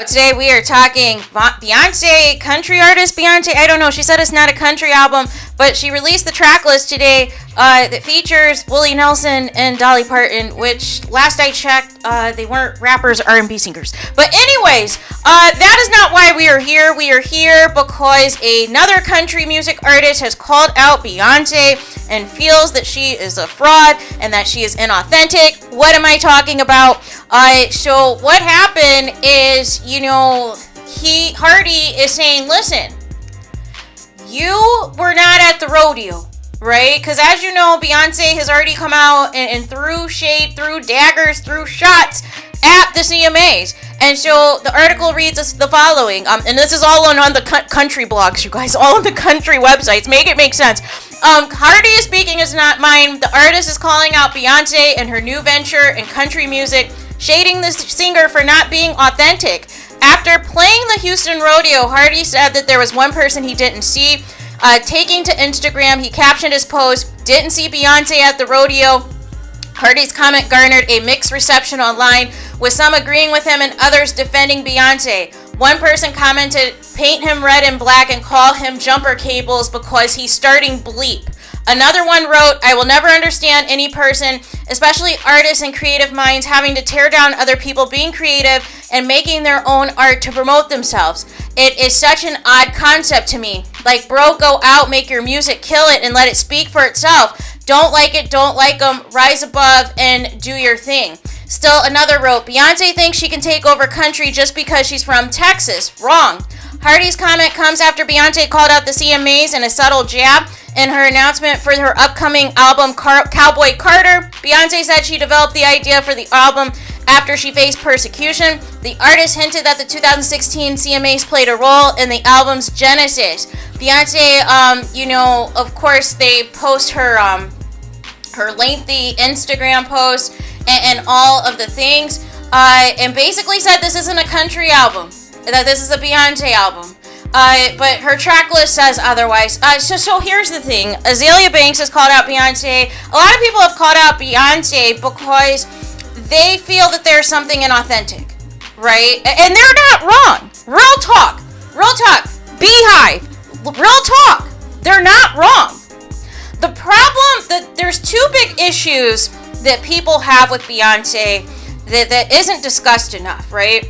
Today we are talking Beyonce, country artist Beyonce. I don't know. She said it's not a country album, but she released the track list today that features Willie Nelson and Dolly Parton, which last I checked, they weren't rappers or R&B singers. But anyways, that is not why we are here. We are here because another country music artist has called out Beyonce and feels that she is a fraud and that she is inauthentic. What am I talking about? So what happened is, Hardy is saying, listen, you were not at the rodeo, right? Because as you know, Beyonce has already come out and threw shade, threw daggers, threw shots at the CMAs. And so the article reads as the following, and this is all on the country blogs, you guys, all on the country websites. Make it make sense. Hardy is speaking is not mine. The artist is calling out Beyonce and her new venture in country music, shading the singer for not being authentic. After playing the Houston rodeo, Hardy said that there was one person he didn't see. Taking to Instagram, he captioned his post, "Didn't see Beyonce at the rodeo." Hardy's comment garnered a mixed reception online, with some agreeing with him and others defending Beyonce. One person commented, "Paint him red and black and call him jumper cables because he's starting bleep." Another one wrote, "I will never understand any person, especially artists and creative minds, having to tear down other people being creative and making their own art to promote themselves. It is such an odd concept to me. Like, bro, go out, make your music, kill it, and let it speak for itself. Don't like it, don't like them, rise above and do your thing." Still another wrote, "Beyonce thinks she can take over country just because she's from Texas. Wrong." Hardy's comment comes after Beyonce called out the CMAs in a subtle jab. In her announcement for her upcoming album, Cowboy Carter, Beyonce said she developed the idea for the album after she faced persecution. The artist hinted that the 2016 CMAs played a role in the album's genesis. Beyonce, of course, they post her lengthy Instagram post and all of the things, and basically said this isn't a country album, that this is a Beyonce album. But her track list says otherwise. So here's the thing. Azalea Banks has called out Beyonce. A lot of people have called out Beyonce because they feel that there's something inauthentic, right? And they're not wrong. Real talk. Beehive. Real talk. They're not wrong. The problem, that there's two big issues that people have with Beyonce that isn't discussed enough, right?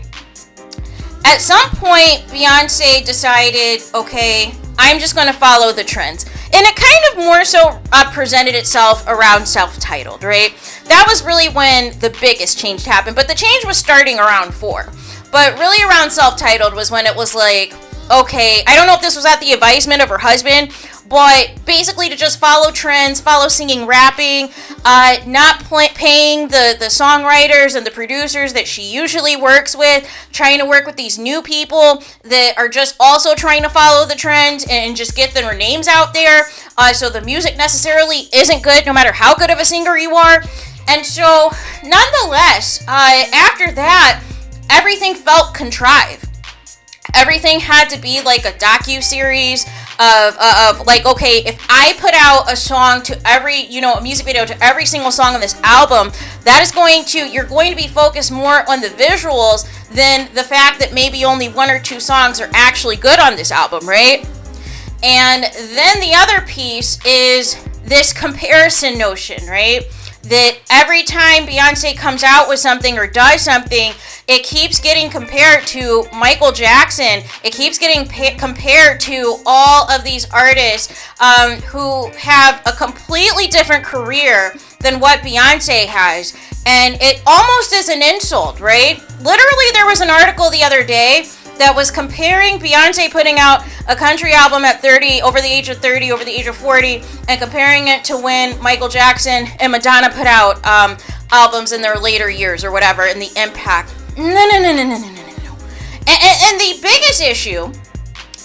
At some point, Beyonce decided, okay, I'm just going to follow the trends. And it kind of more so presented itself around self-titled, right? That was really when the biggest change happened. But the change was starting around 4. But really around self-titled was when it was like, okay, I don't know if this was at the advisement of her husband, but basically to just follow trends, follow singing, rapping, not paying the songwriters and the producers that she usually works with, trying to work with these new people that are just also trying to follow the trends and just get their names out there. So the music necessarily isn't good, no matter how good of a singer you are. And so, nonetheless, after that, everything felt contrived. Everything had to be like a docu-series of like, okay, if I put out a song to every, a music video to every single song on this album, you're going to be focused more on the visuals than the fact that maybe only 1 or 2 songs are actually good on this album, right? And then the other piece is this comparison notion, right? That every time Beyonce comes out with something or does something, it keeps getting compared to Michael Jackson. It keeps getting compared to all of these artists who have a completely different career than what Beyonce has. And it almost is an insult, right? Literally, there was an article the other day that was comparing Beyonce putting out a country album at 30, over the age of 30, over the age of 40, and comparing it to when Michael Jackson and Madonna put out albums in their later years or whatever, and the impact. No. And the biggest issue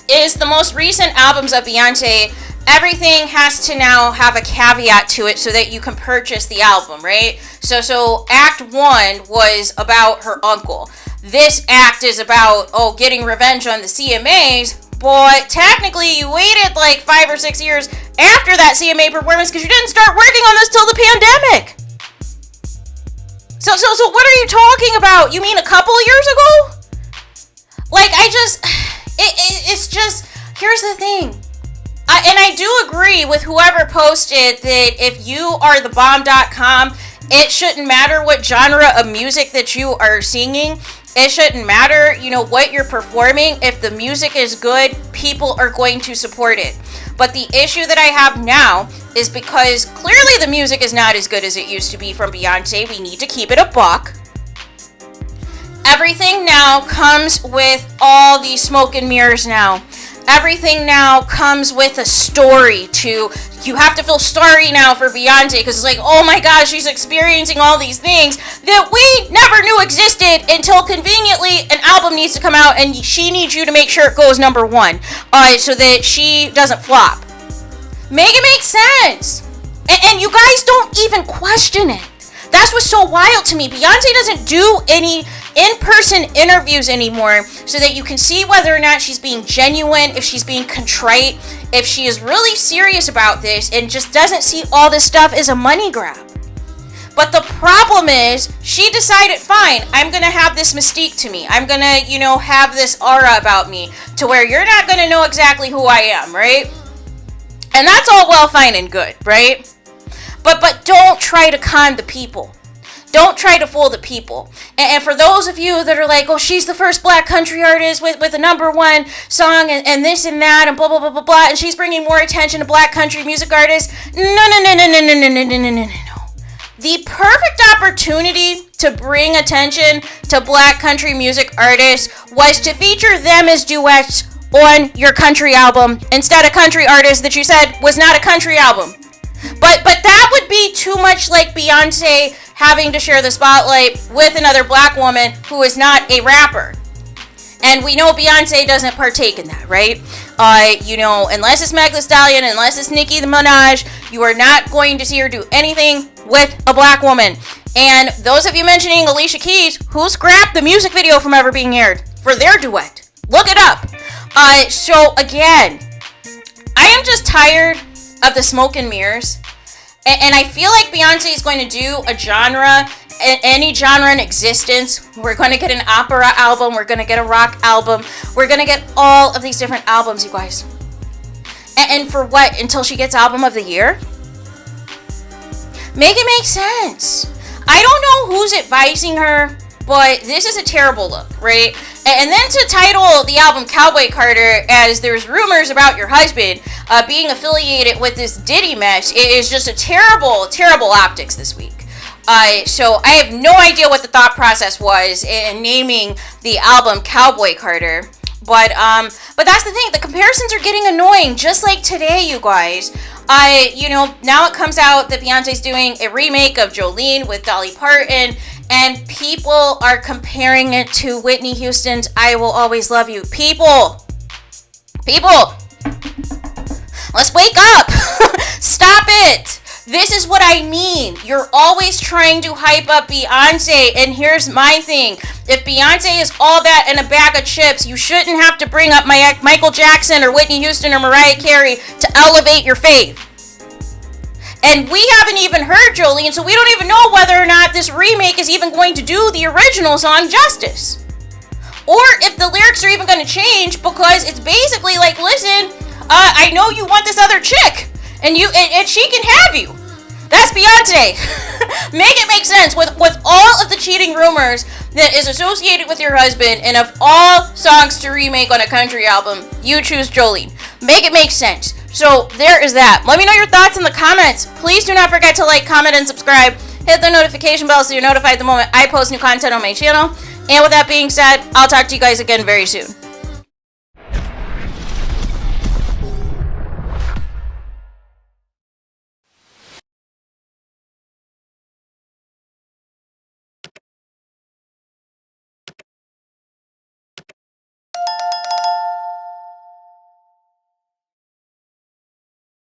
is the most recent albums of Beyonce. Everything has to now have a caveat to it so that you can purchase the album, right? So Act 1 was about her uncle. This act is about, getting revenge on the CMAs, but technically you waited like 5 or 6 years after that CMA performance because you didn't start working on this till the pandemic. So what are you talking about? You mean a couple of years ago? it's just, here's the thing. And I do agree with whoever posted that if you are thebomb.com, it shouldn't matter what genre of music that you are singing. It shouldn't matter, what you're performing. If the music is good, people are going to support it. But the issue that I have now is because clearly the music is not as good as it used to be from Beyonce. We need to keep it a buck. Everything now comes with all these smoke and mirrors now. Everything now comes with a story to, you have to feel sorry now for Beyonce because it's like, oh my gosh, she's experiencing all these things that we never knew existed until conveniently an album needs to come out and she needs you to make sure it goes number one so that she doesn't flop. Make it make sense. And you guys don't even question it. That's what's so wild to me. Beyonce doesn't do any in-person interviews anymore so that you can see whether or not she's being genuine, if she's being contrite, if she is really serious about this and just doesn't see all this stuff as a money grab. But the problem is she decided, fine, I'm going to have this mystique to me. I'm going to, have this aura about me to where you're not going to know exactly who I am, right? And that's all well, fine, and good, right? But don't try to con the people. Don't try to fool the people. And for those of you that are like, oh, she's the first black country artist with a number one song and this and that and blah, blah, blah, blah, blah, and she's bringing more attention to black country music artists. No. The perfect opportunity to bring attention to black country music artists was to feature them as duets on your country album instead of country artists that you said was not a country album. But that would be too much like Beyonce having to share the spotlight with another black woman who is not a rapper. And we know Beyonce doesn't partake in that, right? Unless it's Meg Thee Stallion, unless it's Nicki Minaj, you are not going to see her do anything with a black woman. And those of you mentioning Alicia Keys, who scrapped the music video from ever being aired for their duet. Look it up. So again, I am just tired of the smoke and mirrors. And I feel like Beyonce is going to do a genre, any genre in existence. We're going to get an opera album. We're going to get a rock album. We're going to get all of these different albums, you guys. And for what? Until she gets album of the year? Make it make sense. I don't know who's advising her, but this is a terrible look, right? And then to title the album Cowboy Carter as there's rumors about your husband being affiliated with this Diddy mess, it is just a terrible, terrible optics this week. So I have no idea what the thought process was in naming the album Cowboy Carter. But that's the thing. The comparisons are getting annoying, just like today, you guys. Now it comes out that Beyonce's doing a remake of Jolene with Dolly Parton, and people are comparing it to Whitney Houston's I Will Always Love You. People, let's wake up. Stop it. This is what I mean. You're always trying to hype up Beyonce, and here's my thing. If Beyonce is all that in a bag of chips, you shouldn't have to bring up Michael Jackson or Whitney Houston or Mariah Carey to elevate your fave. And we haven't even heard Jolene, so we don't even know whether or not this remake is even going to do the original song justice. Or if the lyrics are even going to change, because it's basically like, listen, I know you want this other chick, and she can have you. That's Beyonce. Make it make sense with all of the cheating rumors that is associated with your husband, and of all songs to remake on a country album, you choose Jolene. Make it make sense. So there is that. Let me know your thoughts in the comments. Please do not forget to like, comment, and subscribe. Hit the notification bell so you're notified the moment I post new content on my channel. And with that being said, I'll talk to you guys again very soon.